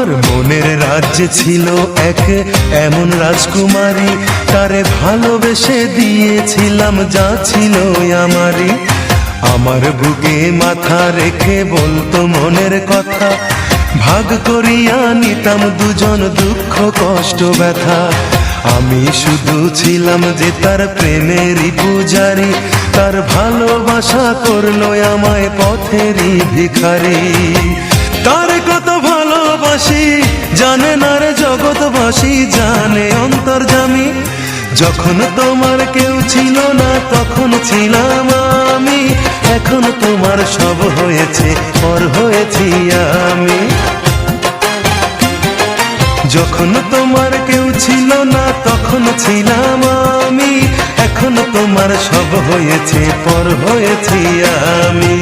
আমার মনের রাজ্যে ছিল এক এমন রাজকুমারী, তারে ভালোবেসে দিয়েছিলাম যা ছিল আমারই। আমার বুকে মাথা রেখে বলতো মনের কথা, ভাগ করিয়া নিতাম দুজন দুঃখ কষ্ট ব্যথা। আমি শুধু ছিলাম যে তার প্রেমেরই পূজারি, তার ভালোবাসা করলো আমায় পথেরই ভিখারি। তার কত ভালোবাসি জানে না রে জগৎবাসী, জানে অন্তর্যামী। যখন তোমার কেউ ছিল না তখন ছিলাম আমি, এখন তোমার সব হয়েছে পর হয়েছি আমি। যখন তোমার কেউ ছিল না তখন ছিলাম আমি, এখন তোমার সব হয়েছে পর হয়েছি আমি।